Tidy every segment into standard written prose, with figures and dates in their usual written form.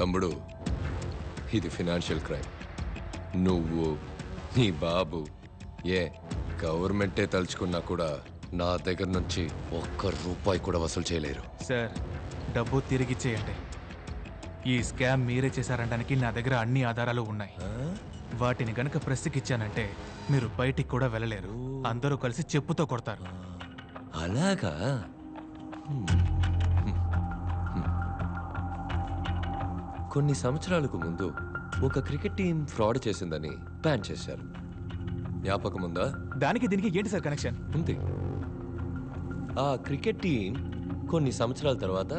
తమ్ముడు, ఇది financial crime. నువ్వు, నీ బాబు, గవర్నమెంటే తలుచుకున్నా కూడా నా దగ్గర నుంచి ₹1 కూడా వసూలు చేయలేరు. సార్, డబ్బు తిరిగిచ్చేయండి. ఈ స్కామ్ మీరే చేశారనడానికి నా దగ్గర అన్ని ఆధారాలు ఉన్నాయి. వాటిని గనక ప్రెస్కిచ్చానంటే మీరు బయటికి కూడా వెళ్ళలేరు. అందరూ కలిసి చెప్పుతో కొడతారు. అలాగా? కొన్ని సంవత్సరాలకు ముందు ఒక క్రికెట్ టీం ఫ్రాడ్ చేసిందని బ్యాన్ చేశారు. జ్ఞాపకం ఉందా? దానికి దీనికి ఏంటి సార్ కనెక్షన్? ఉంది. ఆ క్రికెట్ టీం కొన్ని సంవత్సరాల తర్వాత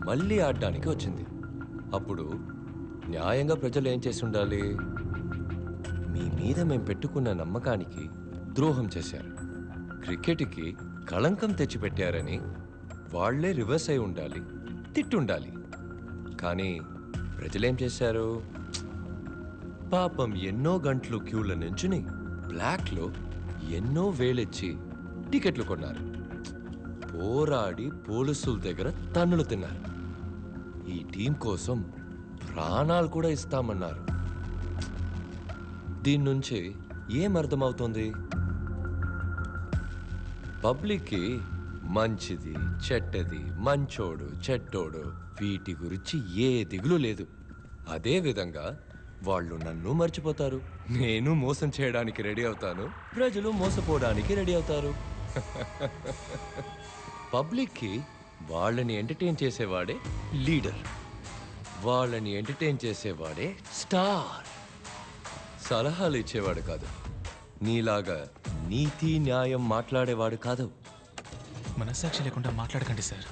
మళ్ళీ ఆడడానికి వచ్చింది. అప్పుడు న్యాయంగా ప్రజలు ఏం చేసి ఉండాలి? మీ మీద మేము పెట్టుకున్న నమ్మకానికి ద్రోహం చేశారు, క్రికెట్కి కళంకం తెచ్చిపెట్టారని వాళ్లే రివర్స్ అయి ఉండాలి, తిట్టుండాలి. కానీ ప్రజలేం చేశారు? పాపం ఎన్నో గంటలు క్యూల నుంచుని బ్లాక్లో ఎన్నో వేలెచ్చి టికెట్లు కొన్నారు. పోరాడి పోలీసుల దగ్గర తన్నులు తిన్నారు. ఈ టీం కోసం ప్రాణాలు కూడా ఇస్తామన్నారు. దీని నుంచి ఏం అర్థమవుతుంది? పబ్లిక్కి మంచిది, చెడ్డది, మంచోడు, చెడ్డోడు వీటి గురించి ఏ దిగులు లేదు. అదే విధంగా వాళ్ళు నన్ను మర్చిపోతారు. నేను మోసం చేయడానికి రెడీ అవుతాను, ప్రజలు మోసపోవడానికి రెడీ అవుతారు. పబ్లిక్కి వాళ్ళని ఎంటర్టైన్ చేసేవాడే లీడర్, వాళ్ళని ఎంటర్టైన్ చేసేవాడే స్టార్. సలహాలు ఇచ్చేవాడు కాదు, నీలాగా నీతి న్యాయం మాట్లాడేవాడు కాదు. మనస్సాక్షి లేకుండా మాట్లాడకండి సార్.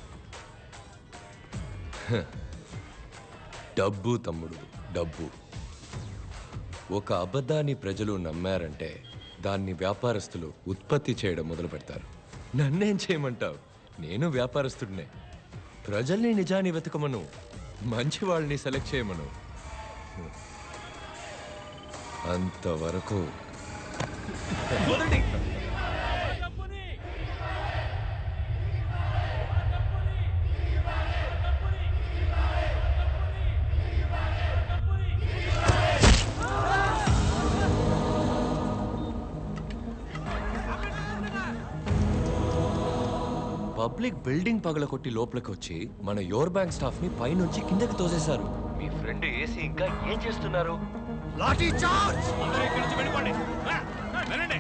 డబ్బు తమ్ముడు, డబ్బు. ఒక అబద్ధాన్ని ప్రజలు నమ్మారంటే దాన్ని వ్యాపారస్తులు ఉత్పత్తి చేయడం మొదలు పెడతారు. నన్నేం చేయమంటావు? నేను వ్యాపారస్తుడినే. ప్రజల్ని నిజాన్ని వెతకమను, మంచి వాళ్ళని సెలెక్ట్ చేయమను. అంతవరకు పబ్లిక్ బిల్డింగ్ పగలకొట్టి లోపలికి వచ్చి మన యోర్ బ్యాంక్ స్టాఫ్ ని పైనుంచి కిందకి తోసేశారు. మీ ఫ్రెండ్ ఏసీ ఇంకా ఏం చేస్తున్నారు? లాఠీ చార్జ్! అందరూ ఇక్కడి నుంచి వెళ్ళిపోండి. వెళ్ళండి.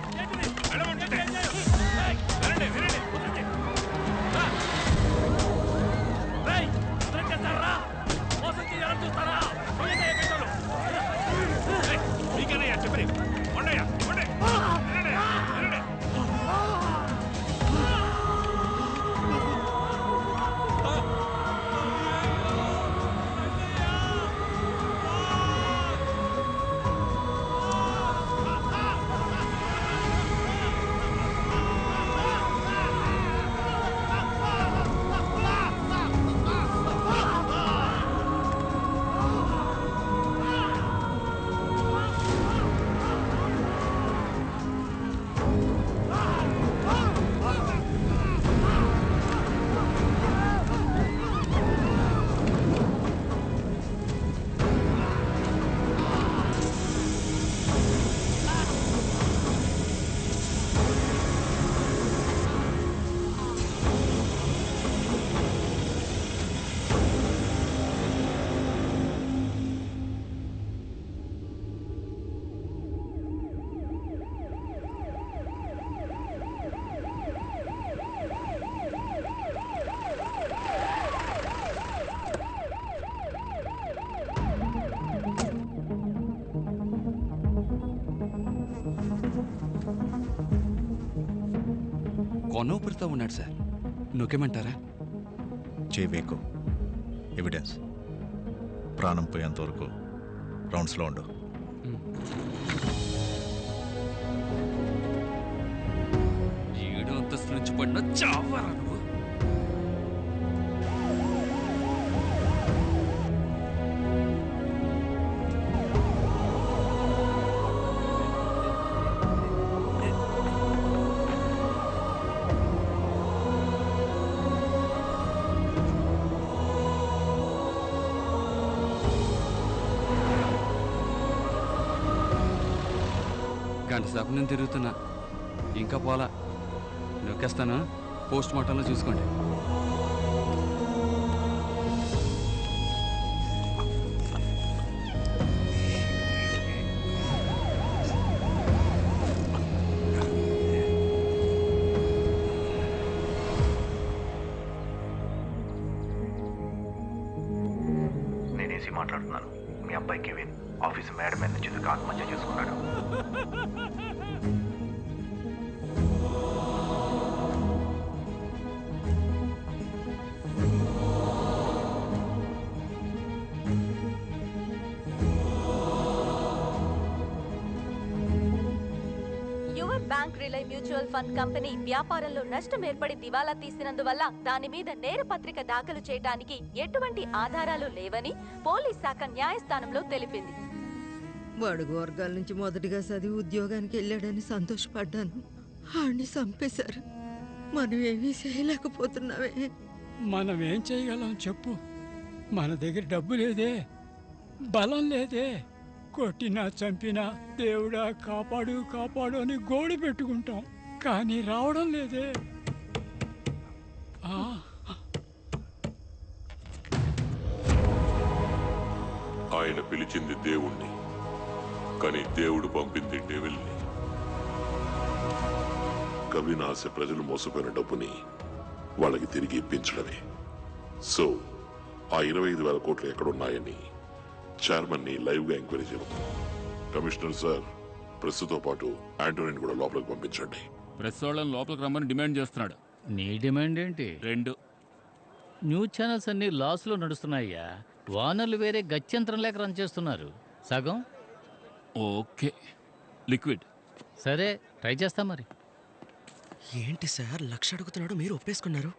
కొనోపురితో ఉన్నాడు సార్, నొక్కేమంటారా? చేయబేకు ఎవిడెన్స్ ప్రాణం పోయేంత వరకు రౌండ్స్లో ఉండు. ఏడు అంతస్తు నుంచి పడిన చావరా నువ్వు. గంట సేపు నేను తిరుగుతున్నా ఇంకా పోలా నొక్కేస్తాను. పోస్ట్ మార్టంలో చూసుకోండి. నేనేసి మాట్లాడుతున్నాను. మీ అబ్బాయి కెవిన్ ఆఫీస్ మేడ మీద నుంచి దూకి ఆత్మహత్య చేసుకున్నాడు. Your bank rely mutual fund company వ్యాపారంలో నష్టం ఏర్పడి దివాలా తీసినందువల్ల దాని మీద నేరపత్రిక దాఖలు చేయడానికి ఎటువంటి ఆధారాలు లేవని పోలీస్ శాఖ న్యాయస్థానంలో తెలిపింది. బడుగు వర్గాల నుంచి మొదటిగా చదివి ఉద్యోగానికి వెళ్ళాడని సంతోషపడ్డాను. ఆడిని చంపేశారు. మనం ఏమీ చేయలేకపోతున్నావే. మనం ఏం చేయగలం చెప్పు? మన దగ్గర డబ్బు లేదే, బలం లేదే. కొట్టినా చంపినా దేవుడా కాపాడు కాపాడు అని గోడు పెట్టుకుంటాం, కానీ రావడం లేదే. ఆయన పిలిచింది దేవుణ్ణి, కానీ దేవుడు పంపింది డెవిల్ని. కవినాశ ప్రజలు మోసపోయిన డబ్బుని వాళ్ళకి తిరిగి ఇప్పించడమే. సో ఆ 25,000 కోట్లు ఎక్కడున్నాయని చైర్మన్ ని లైవ్ గా ఎంక్వైరీ చేయబోతున్నాం. కమిషనర్ సార్, ప్రెస్ తో పాటు ఆంటోనీని కూడా లోపలికి పంపించండి. ప్రెస్ వాళ్ళని లోపలికి రమ్మని డిమాండ్ చేస్తున్నాడు. నీ డిమాండ్ ఏంటి? 2 న్యూస్ ఛానల్స్ అన్ని లాస్లో నడుస్తున్నాయ్యా. వానర్లు వేరే గత్యంతరం లేక రన్ చేస్తున్నారు. సగం ఓకే. లిక్విడ్ సరే, ట్రై చేస్తా మరి. ఏంటి సార్ 1,00,000 అడుగుతున్నాడు, మీరు ఒప్పేసుకున్నారు?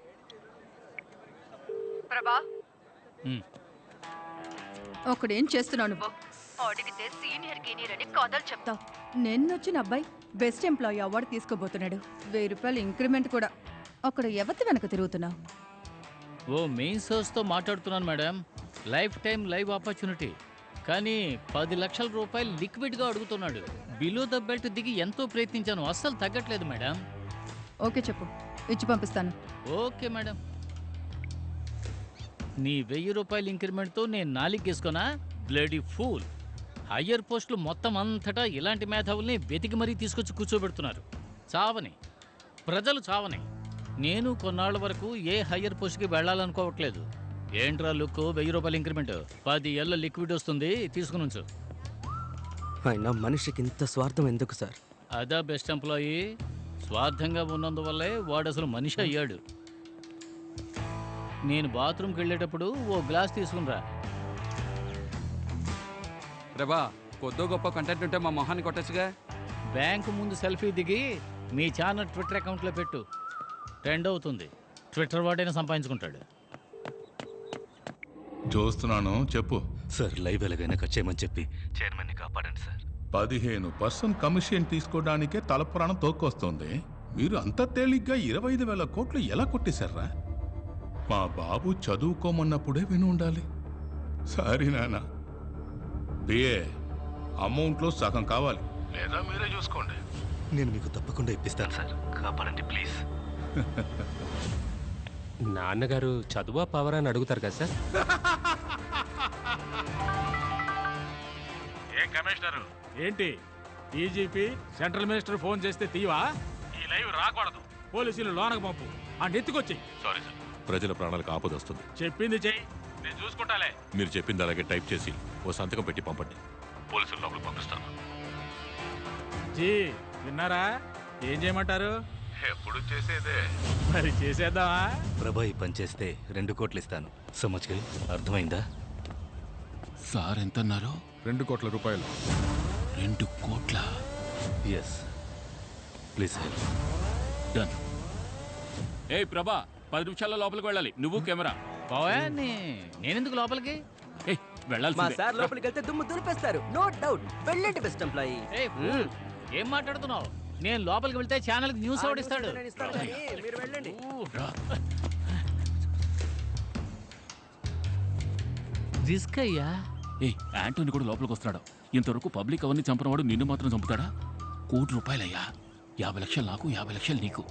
ప్రభా, ఒకడేం చేస్తున్నాను? అడిగితే సీనియర్ గీనియర్ అని కథలు చెప్తావు. నిన్నొచ్చిన అబ్బాయి బెస్ట్ ఎంప్లాయీ అవార్డు తీసుకోబోతున్నాడు. 1000 రూపాయలు ఇంక్రిమెంట్ కూడా. అక్కడ ఎవరి వెనక తిరుగుతున్నావు? ఓ మెయిన్ సోర్స్తో మాట్లాడుతున్నాను madam. Life time live opportunity, కానీ 10 లక్షల రూపాయలు లిక్విడ్గా అడుగుతున్నాడు. బిలో ద బెల్ట్ దిగి ఎంతో ప్రయత్నించాను, అస్సలు తగ్గట్లేదు మేడం. ఓకే చెప్పు, ఇచ్చి పంపిస్తాను. Okay madam. నీ 1000 రూపాయల ఇంక్రిమెంట్తో నేను 4 గీసుకోనా? Bloody fool. హయ్యర్ పోస్టులు మొత్తం అంతటా ఇలాంటి మేధావుల్ని వెతికి మరీ తీసుకొచ్చి కూర్చోబెడుతున్నారు. చావని ప్రజలు చావని. నేను కొన్నాళ్ల వరకు ఏ హయ్యర్ పోస్ట్కి వెళ్ళాలనుకోవట్లేదు. ఏంట్రా లుక్, 1000 రూపాయల ఇంక్రిమెంట్, 10 ఏళ్ళ లిక్విడ్ వస్తుంది, తీసుకుని ఉంచు. ఆయన మనిషికి ఇంత స్వార్థం ఎందుకు సార్? అదా బెస్ట్ ఎంప్లాయీ. స్వార్థంగా ఉన్నందువల్లే వాడు అసలు మనిషి అయ్యాడు. నేను బాత్రూమ్కి వెళ్ళేటప్పుడు ఓ గ్లాస్ తీసుకునిరా. ప్రభా, కొద్దో గొప్ప కంటెంట్ ఉంటే మా మొహాన్ని కొట్టచ్చుగా. బ్యాంకు ముందు సెల్ఫీ దిగి మీ ఛానల్ ట్విట్టర్ అకౌంట్లో పెట్టు. ట్రెండ్ అవుతుంది. ట్విట్టర్ వాడైనా సంపాదించుకుంటాడు. చూస్తున్నాను, చెప్పు సార్. లైవ్ ఎలాగైనా కట్ చేయమని చెప్పి చైర్మన్ని కాపాడండి సార్. 15% కమిషన్ తీసుకోవడానికే తల ప్రాణం తోక్కొస్తుంది. మీరు అంత తేలిగ్గా 25,000 కోట్లు ఎలా కొట్టేశారా? మా బాబు చదువుకోమన్నప్పుడే విని ఉండాలి. సారీ నాన్న. బిఏ అమౌంట్లో సగం కావాలి, లేదా మీరే చూసుకోండి. నేను మీకు తప్పకుండా ఇప్పిస్తాను సార్, కాపాడండి ప్లీజ్. నాన్నగారు చదువా పవర్ అని అడుగుతారు కదా సార్. ఏ కమిషనరు ఏంటి? డీజీపీ సెంట్రల్ మినిస్టర్ ఫోన్ చేస్తే తీవా? ఈ లైవ్ రాకూడదు. పోలీసులు లోనకు పంపు, ఆ నెత్తుకొచ్చి. సారీ సార్, ప్రజల ప్రాణాలకు ఆపద వస్తుంది. చెప్పింది చెయ్యి, నేను చూసుకుంటాలే. మీరు చెప్పింది అలాగే టైప్ చేసి ఓ సంతకం పెట్టి పంపండి. పోలీసులు లోపలికి పంపిస్తాను. జీ విన్నారా? ఏం చేయమంటారు? ఎప్పుడు చేసేదే. మరి చేసేద్దామా? ప్రభా ఈ పని చేస్తే 2 కోట్లు ఇస్తాను. సమజ్గా అర్థమైందా? సార్ ఎంత అన్నారు? 2 కోట్ల రూపాయలు. 2 కోట్ల? Yes, please help. డన్. ఏ ప్రభా, 10 నిమిషాల్లో లోపలికి వెళ్ళాలి. నువ్వు కెమెరా. నేనెందుకు లోపలికి వెళ్ళాలి? మా సార్ లోపలికి వెళ్తే దుమ్ము దులిపేస్తారు, నో డౌట్. వెళ్ళండి బెస్ట్ ఎంప్లాయీ. ఏం మాట్లాడుతున్నావు? నేను లోపలికి వెళ్తే ఛానల్కి న్యూస్ ఓడిస్తాడు. మీరు వెళ్ళండి. రిస్క్ అయ్యా. ఏ యాంటోని కూడా లోపలికి వస్తున్నాడు. ఇంతవరకు పబ్లిక్ అవన్నీ చంపినవాడు నిన్ను మాత్రం చంపుతాడా? ₹1,00,00,000 50 లక్షలు నాకు 50 లక్షలు నీకు.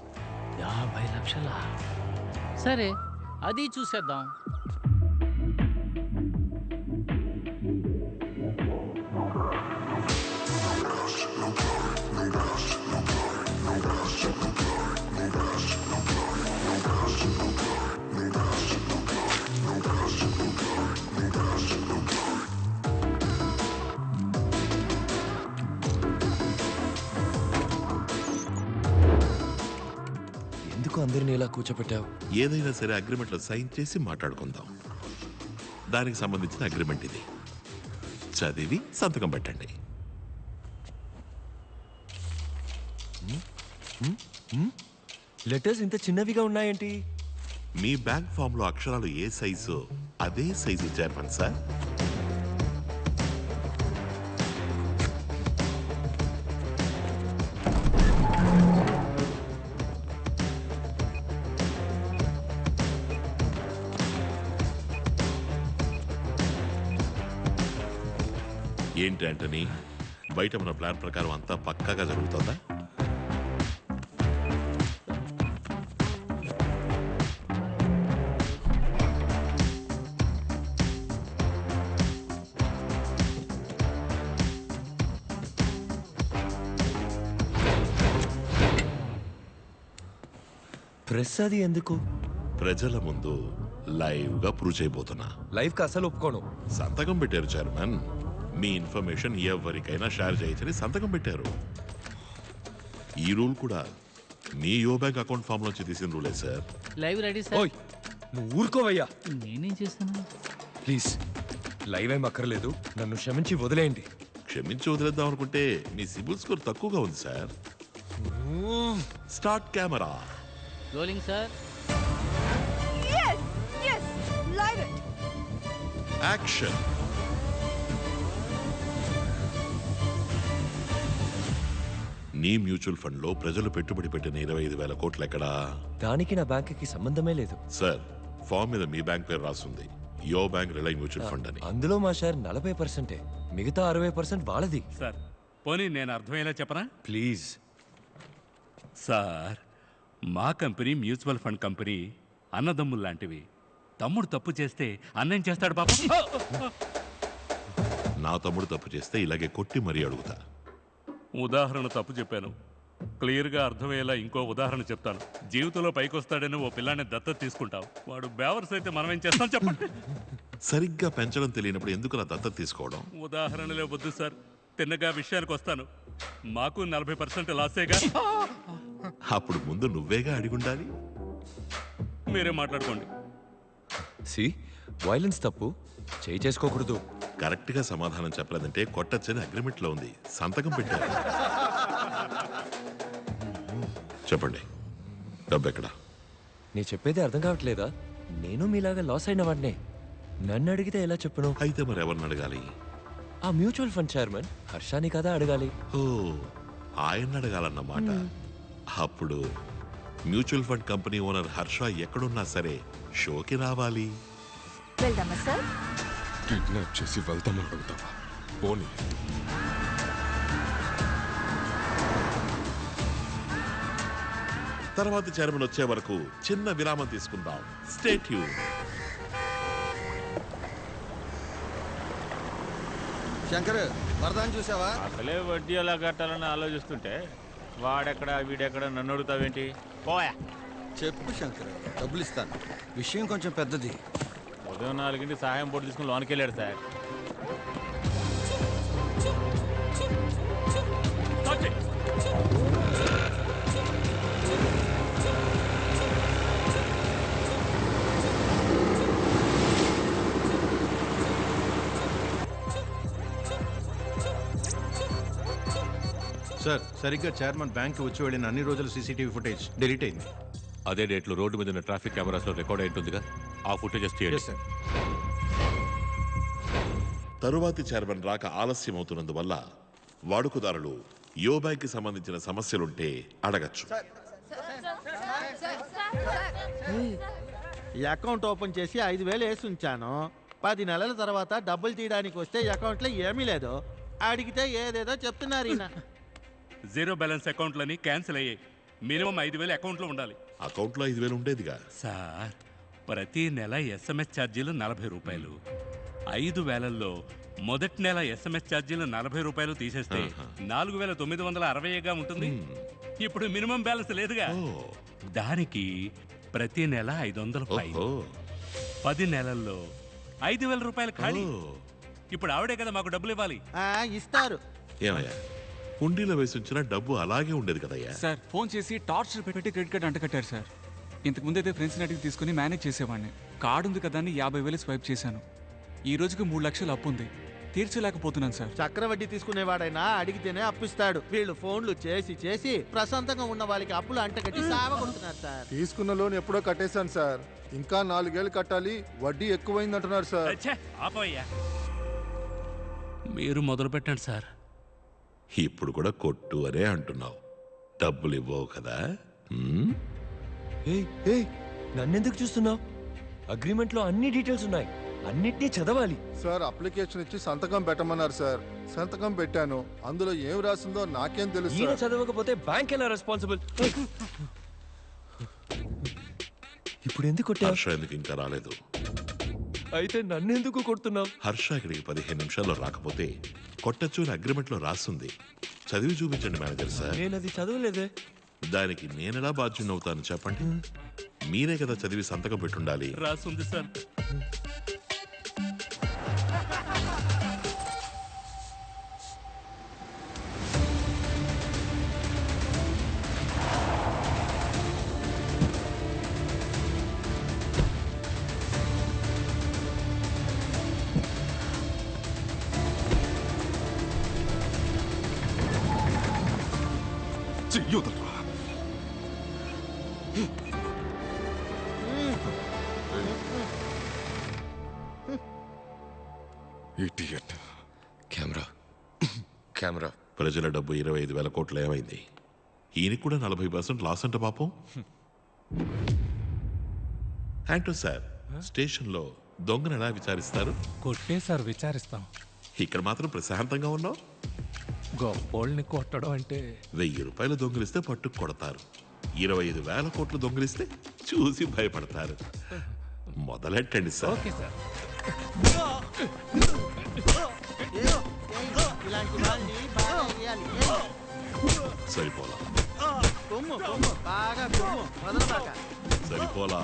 50 లక్షలా? సరే, అది చూసేద్దాం. ఎందుకు అందరినీ ఇలా కూర్చోపెట్టావు? ఏదైనా సరే అగ్రిమెంట్లో సైన్ చేసి మాట్లాడుకుందాం. దానికి సంబంధించిన అగ్రిమెంట్ ఇది. చదివి సంతకం పెట్టండి. లెటర్స్ ఇంత చిన్నవిగా ఉన్నాయేంటి? మీ బ్యాంక్ ఫామ్ లో అక్షరాలు ఏ సైజు అదే సైజు చైర్మన్ సార్. ఏంటి ఆంటనీ, బయట మన ప్లాన్ ప్రకారం అంతా పక్కాగా జరుగుతుందా? ప్రెస్ అది ఎందుకు? ప్రజల ముందు లైవ్ గా ప్రూవ్ చేయబోతున్నా. లైవ్ కి అసలు ఒప్పుకోను. సంతకం పెట్టారు చైర్మన్. మీ ఇన్ఫర్మేషన్ ఎవరికైనా షేర్ చేయొచ్చని సంతకం పెట్టారు. ఈ రూల్ కూడా మీ యో బ్యాంక్ అకౌంట్ ఫామ్ నుంచి తీసిన రూలే సార్. Live ready sir. నువ్వు ఊరుకోవయ్యా. నేనేం చేస్తాను? ప్లీజ్, లైవ్ ఏం అక్కర్లేదు, నన్ను క్షమించి వదిలేయండి. క్షమించి వదిలేద్దాం అనుకుంటే మీ సిబిల్ స్కోర్ తక్కువగా ఉంది sir. Start camera. Rolling sir. Action. నీ మ్యూచువల్ ఫండ్ లో ప్రజలు పెట్టుబడి పెట్టిన 25,000 కోట్లు ఎక్కడా? దానికి నా బ్యాంకుకి సంబంధమే లేదు సార్. ఫామ్ మీద మీ బ్యాంక్ పేరు రాస్తుంది, యో బ్యాంక్ రిలై మ్యూచువల్ ఫండ్ అని. అందులో మా షేర్ 40%, మిగతా 60% వాళ్ళది. సార్ పోనీ నేను అర్థమయ్యేలా చెప్పనా? ప్లీజ్ సార్, మా కంపెనీ మ్యూచువల్ ఫండ్ కంపెనీ అన్నదమ్ములు లాంటివి. తమ్ముడు తప్పు చేస్తే అన్నేం చేస్తాడు పాప? నా తమ్ముడు తప్పు చేస్తే ఇలాగే కొట్టి మరీ అడుగుతా. ఉదాహరణ తప్పు చెప్పాను. క్లియర్గా అర్థమయ్యేలా ఇంకో ఉదాహరణ చెప్తాను. జీవితంలో పైకి వస్తాడని ఓ పిల్లాన్ని దత్తత తీసుకుంటావు. వాడు బేవర్స్ అయితే మనం ఏం చేస్తాం చెప్పండి? సరిగ్గా పెంచడం తెలియనప్పుడు ఎందుకు నా దత్తత తీసుకోవడం? ఉదాహరణలే వద్దు సార్, తిన్నగా విషయానికి వస్తాను. మాకు 40% లాసేగా. అప్పుడు ముందు నువ్వేగా అడిగుండాలి. మీరే మాట్లాడుకోండి. సి వైలెన్స్ తప్పు, చేయి చేసుకోకూడదు. కరెక్ట్ గా సమాధానం చెప్పలేదంటే కొట్టచ్చని అగ్రిమెంట్ లో ఉంది, సంతకం పెట్టారు. చెప్పండి, డబ్బు ఎక్కడా? నీ చెప్పేది అర్థం కావట్లేదా? నేను మీలాగా లాస్ అయిన వాడినే. నన్ను అడిగితే ఎలా చెప్పను? అయితే మరి ఎవరిని అడగాలి? ఆ మ్యూచువల్ ఫండ్ చైర్మన్ హర్షాని కదా అడగాలి. ఓ, ఆయన అడగాలన్నమాట. అప్పుడు mutual fund company owner Harsha ఎక్కడున్నా సరే షోకి రావాలి. వెళ్దామా సార్? కిడ్నాప్ చేసి వెళ్తామని అడుగుతావా? పోనీ. తర్వాత చైర్మన్ వచ్చే వరకు చిన్న విరామం తీసుకుందాం. Stay tune. శంకర్, వరదాన్ని చూసావా? అసలే వడ్డీ ఎలా కట్టాలని ఆలోచిస్తుంటే వాడెక్కడ వీడెక్కడ నన్ను అడుగుతావేంటి? పోయా. చెప్పు శంకర్, డబ్బులు ఇస్తాను. విషయం కొంచెం పెద్దది. ఉదయం 4 సహాయం పోటీ తీసుకుని లోనికి వెళ్ళాడు సార్. సార్, సరిగ్గా చైర్మన్ బ్యాంక్ వచ్చి వెళ్ళిన అన్ని రోజుల సీసీటీవీ ఫుటేజ్ డిలీట్ అయింది. అదే డేట్లో రోడ్డు మీద ఉన్న ట్రాఫిక్ కెమెరాస్లో రికార్డ్ అయి ఉంటుందిగా, ఆ ఫుటేజెస్ తీయండి. తరువాతి చైర్మన్ రాక ఆలస్యం అవుతున్నందువల్ల వాడుకదారులు యో బ్యాంక్ కి సంబంధించిన సమస్యలుంటే అడగచ్చు. ఈ అకౌంట్ ఓపెన్ చేసి 5,000 వేసి ఉంచాను. 10 నెలల తర్వాత డబ్బులు తీయడానికి వస్తే అకౌంట్లో ఏమీ లేదు. అడిగితే ఏదేదో చెప్తున్నారు ఈయన. జీరో బ్యాలెన్స్ అకౌంట్లని క్యాన్సిల్ అయ్యాయి. మినిమం 5,000 అకౌంట్లో ఉండాలి. అకౌంట్లో 5,000 ఉండేదిగా సార్. ప్రతి నెల SMS ఛార్జీలు 40 రూపాయలు. 5,000లో మొదటి నెల SMS ఛార్జీలు 40 రూపాయలు తీసేస్తే 4,960గా ఉంటుంది. ఇప్పుడు మినిమం బ్యాలెన్స్ లేదుగా, దానికి ప్రతి నెల 500 ఫైన్. 10 నెలల్లో 5,000 రూపాయలు ఖాళీ. ఇప్పుడు ఆవిడే కదా మాకు డబ్బులు ఇవ్వాలి. ఇస్తారు. ఏమయ్యా, కుండీలో వేసి ఉంచిన డబ్బు అలాగే ఉండేది కదయ్యా. సార్ ఫోన్ చేసి టార్చర్ పెట్టి క్రెడిట్ కార్డ్ అంటకట్టారు సార్. ఇంతకు ముందైతే ఫ్రెండ్స్ని అడిగి తీసుకుని మేనేజ్ చేసేవాడిని. కార్డు ఉంది కదా అని 50,000 స్వైప్ చేశాను. ఈ రోజుకి 3 లక్షలు అప్పు ఉంది, తీర్చలేకపోతున్నాను సార్. చక్రవడ్డీ తీసుకునేవాడైనా అడిగితేనే అప్పిస్తాడు. వీళ్ళు ఫోన్లు చేసి చేసి ప్రశాంతంగా ఉన్న వాళ్ళకి అప్పులు అంటకట్టి సావగొడుతున్నారు సార్. తీసుకున్న లోన్ ఎప్పుడో కట్టేశాను సార్. ఇంకా 4 ఏళ్ళు కట్టాలి, వడ్డీ ఎక్కువైంది అంటున్నారు సార్. ఆపోయ్యా, మీరు మొదలు పెట్టండి సార్. ఇప్పుడు కూడా కొట్టు అనే అంటున్నావు, డబ్బులు ఇవ్వవు కదా. నన్నెందుకు చూస్తున్నావు? అగ్రిమెంట్లో అన్ని డీటెయిల్స్ ఉన్నాయి, అన్నిటినీ చదవాలి. సార్ అప్లికేషన్ ఇచ్చి సంతకం పెట్టమన్నారు సార్. సంతకం పెట్టాను, అందులో ఏం రాసిందో నాకేం తెలుసు. ఈయన చదవకపోతే బ్యాంక్ ఎలా రెస్పాన్సిబుల్? ఇప్పుడు ఎందుకు కొట్టావు? హర్ష ఎందుకు ఇంకా రాలేదు? అయితే నన్నెందుకు కొడుతున్నావు? హర్ష ఇక్కడికి 15 నిమిషాల్లో రాకపోతే కొట్టచ్చు అని అగ్రిమెంట్లో రాస్తుంది. చదివి చూపించండి మేనేజర్ సార్. నేను అది చదవలేదే. దానికి నేనెలా బాధ్యుని అవుతాను చెప్పండి. మీరే కదా చదివి సంతకం పెట్టుండాలి. రాసుంది సార్. చెయ్యొదరా. కెమెరా. ప్రజల డబ్బు 25,000 కోట్లు ఏమైంది? ఈయనకి కూడా 40% లాస్ అంట పాపం. యాంటో సార్, స్టేషన్లో దొంగను ఎలా విచారిస్తారు? కొట్టే సార్ విచారిస్తాం. ఇక్కడ మాత్రం ప్రశాంతంగా ఉన్నావు. గొప్పోళ్ళని కొట్టడం అంటే 1,000 రూపాయలు దొంగిలిస్తే పట్టుకు కొడతారు, 25,000 కోట్లు దొంగిలిస్తే చూసి భయపడతారు. మొదలెట్టండి సార్. Okay sir. ఇలాంటి వాళ్ళని బాగా వేయాలి. సరిపోలా, కొమ్ము బాగా కొమ్ము వదలబాక. సరిపోలా.